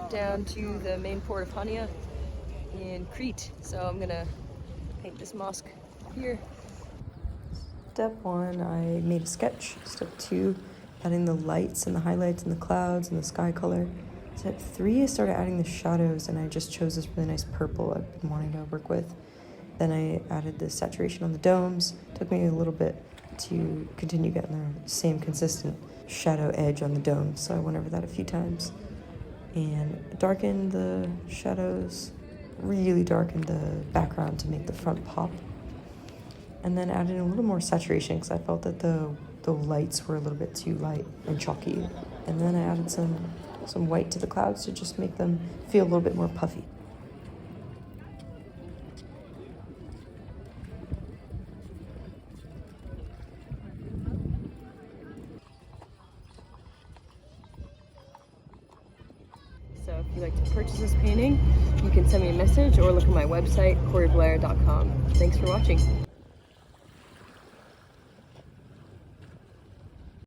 down to the main port of Chania in Crete. So I'm gonna paint this mosque here. Step 1, I made a sketch. Step 2, adding the lights and the highlights and the clouds and the sky color. Step 3, I started adding the shadows, and I just chose this really nice purple I've been wanting to work with. Then I added the saturation on the domes. It took me a little bit to continue getting the same consistent shadow edge on the dome, so I went over that a few times. And darkened the shadows, really darkened the background to make the front pop. And then added a little more saturation because I felt that the lights were a little bit too light and chalky. And then I added some white to the clouds to just make them feel a little bit more puffy. So if you'd like to purchase this painting, you can send me a message or look at my website, coryblair.com. Thanks for watching.